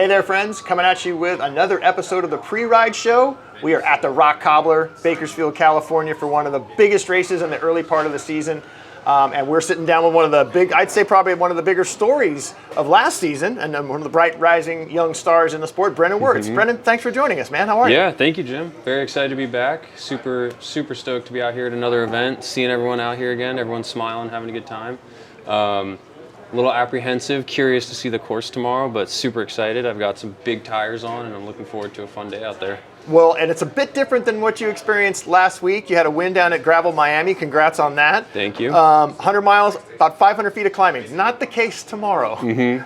Hey there, friends. Coming at you with another episode of the Pre-Ride Show. We are at the Rock Cobbler, Bakersfield, California, for one of the biggest races in the early part of the season. And we're sitting down with one of the I'd say probably one of the bigger stories of last season, and one of the bright rising young stars in the sport, Brennan Wertz. Brennan, thanks for joining us, man. How are you? Yeah, thank you, Jim. Very excited to be back. Super stoked to be out here at another event, seeing everyone out here again. Everyone's smiling, having a good time. A little apprehensive, curious to see the course tomorrow, but super excited. I've got some big tires on, and I'm looking forward to a fun day out there. Well, and it's a bit different than what you experienced last week. You had a win down at Gravel Miami. Congrats on that. Thank you. 100 miles, about 500 feet of climbing. Not the case tomorrow.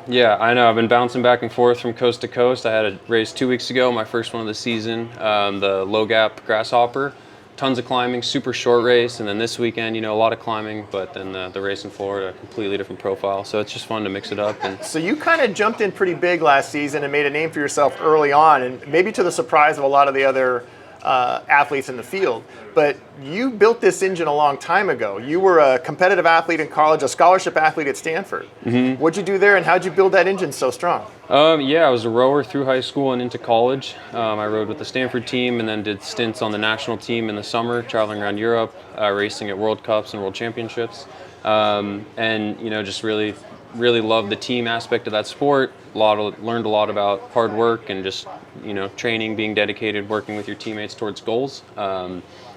Yeah, I know. I've been bouncing back and forth from coast to coast. I had a race 2 weeks ago, my first one of the season, the low gap grasshopper. Tons of climbing, super short race, and then this weekend, a lot of climbing, but then the race in Florida, completely different profile. So it's just fun to mix it up. And so you kind of jumped in pretty big last season and made a name for yourself early on, and maybe to the surprise of a lot of the other athletes in the field. But you built this engine a long time ago. You were a competitive athlete in college, a scholarship athlete at Stanford. What'd you do there, and how'd you build that engine so strong? Yeah, I was a rower through high school and into college. I rode with the Stanford team and then did stints on the national team in the summer, traveling around Europe, racing at World Cups and World Championships. And just really loved the team aspect of that sport. Learned a lot about hard work and just training, being dedicated, working with your teammates towards goals.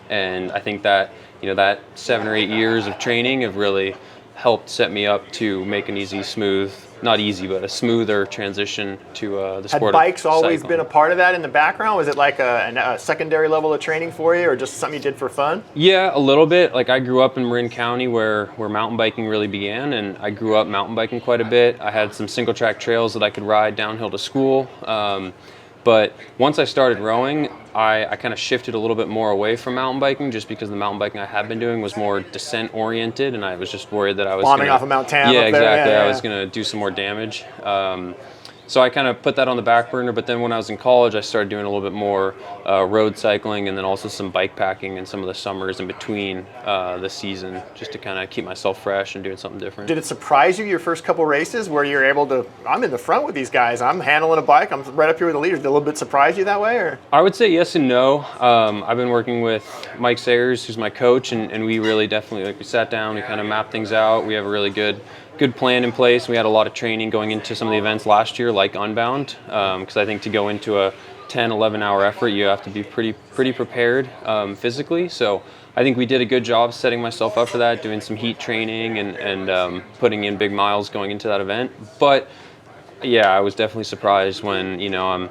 And I think that that 7 or 8 years of training have really helped set me up to make an a smoother transition to the sport. Had bikes of always cycling. been a part of that in the background? Was it like a secondary level of training for you, or just something you did for fun? Yeah, a little bit. Like, I grew up in Marin County where mountain biking really began, and I grew up mountain biking quite a bit. I had some single track trails that I could ride downhill to school. But once I started rowing, I kind of shifted a little bit more away from mountain biking, just because the mountain biking I had been doing was more descent oriented, and I was just worried that I was bombing off of Mount Tam. Yeah, up there. exactly. Yeah. I was going to do some more damage. So I kind of put that on the back burner, but then when I was in college, I started doing a little bit more road cycling, and then also some bike packing in some of the summers in between the season, just to kind of keep myself fresh and doing something different. Did it surprise you your first couple races where you're able to, I'm in the front with these guys, I'm handling a bike, I'm right up here with the leaders? Did it a little bit surprise you that way? Or? I would say yes and no. I've been working with Mike Sayers, who's my coach, and we really definitely, we sat down, we kind of mapped things out. We have a really good plan in place. We had a lot of training going into some of the events last year, like Unbound, because I think to go into a 10, 11-hour effort, you have to be pretty prepared physically. So I think we did a good job setting myself up for that, doing some heat training and putting in big miles going into that event. But yeah, I was definitely surprised when I'm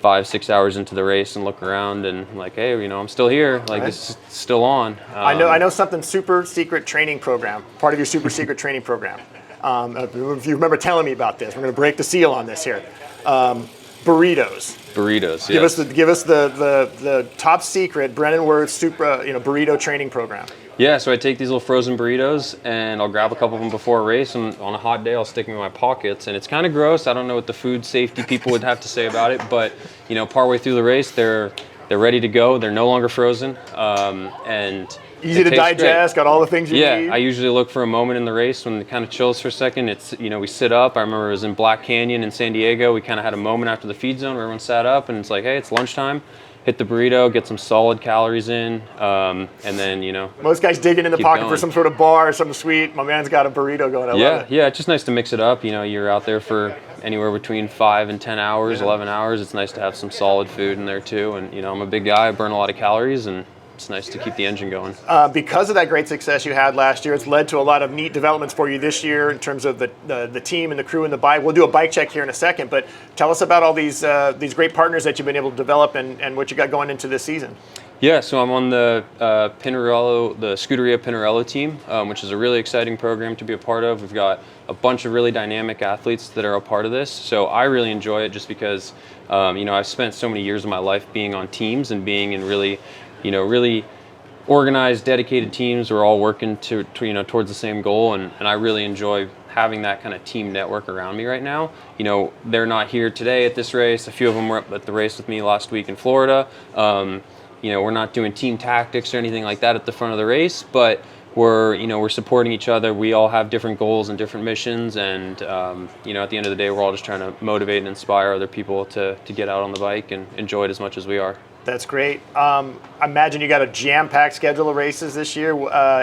5-6 hours into the race and look around and I'm like, hey, I'm still here. Like, right. This is still on. I know something super secret training program, part of your super secret training program. If you remember telling me about this, we're going to break the seal on this here. Burritos. Burritos. Give us the top secret Brennan Wertz super burrito training program. Yeah, so I take these little frozen burritos and I'll grab a couple of them before a race, and on a hot day I'll stick them in my pockets, and it's kind of gross. I don't know what the food safety people would have to say about it, but partway through the race they're ready to go. They're no longer frozen, and easy to digest. Great. Got all the things you need. Yeah, I usually look for a moment in the race when it kind of chills for a second. It's we sit up. I remember it was in Black Canyon in San Diego. We kind of had a moment after the feed zone where everyone sat up, and it's like, hey, it's lunchtime. Hit the burrito, get some solid calories in, and then, most guys digging in the pocket going for some sort of bar or something sweet. My man's got a burrito going. I love it. Yeah, it's just nice to mix it up. You're out there for anywhere between 5 and 10 hours, 11 hours. It's nice to have some solid food in there too. And, I'm a big guy, I burn a lot of calories, and it's nice to keep the engine going. Because of that great success you had last year, it's led to a lot of neat developments for you this year in terms of the team and the crew and the bike. We'll do a bike check here in a second, but tell us about all these great partners that you've been able to develop and what you got going into this season. Yeah, so I'm on the the Scuderia Pinarello team, which is a really exciting program to be a part of. We've got a bunch of really dynamic athletes that are a part of this. So I really enjoy it just because, I've spent so many years of my life being on teams and being in really organized, dedicated teams. We're all working towards the same goal, and I really enjoy having that kind of team network around me right now. They're not here today at this race. A few of them were up at the race with me last week in Florida. We're not doing team tactics or anything like that at the front of the race, but we're supporting each other. We all have different goals and different missions, and at the end of the day, we're all just trying to motivate and inspire other people to get out on the bike and enjoy it as much as we are. That's great. I imagine you got a jam-packed schedule of races this year.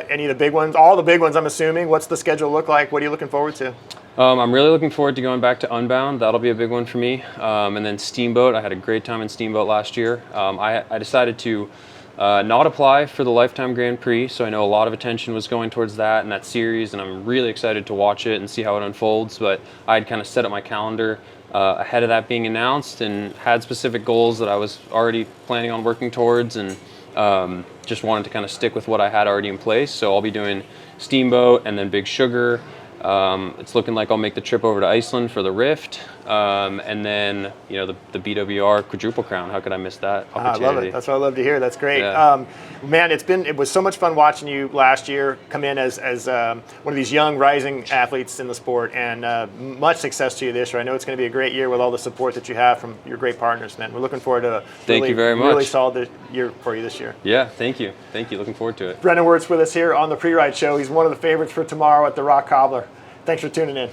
Any of the big ones? All the big ones, I'm assuming. What's the schedule look like? What are you looking forward to? I'm really looking forward to going back to Unbound. That'll be a big one for me. And then Steamboat. I had a great time in Steamboat last year. I decided to not apply for the Lifetime Grand Prix, so I know a lot of attention was going towards that and that series, and I'm really excited to watch it and see how it unfolds. But I had kind of set up my calendar ahead of that being announced and had specific goals that I was already planning on working towards, and just wanted to kind of stick with what I had already in place. So I'll be doing Steamboat and then Big Sugar. It's looking like I'll make the trip over to Iceland for the Rift, and then the BWR Quadruple Crown. How could I miss that opportunity? I love it. That's what I love to hear. That's great. Yeah. Man, it was so much fun watching you last year come in as one of these young rising athletes in the sport, and much success to you this year. I know it's going to be a great year with all the support that you have from your great partners, man. We're looking forward to a Thank you very much. really solid year for you this year. Yeah, thank you. Looking forward to it. Brennan Wertz with us here on the Pre-Ride Show. He's one of the favorites for tomorrow at the Rock Cobbler. Thanks for tuning in.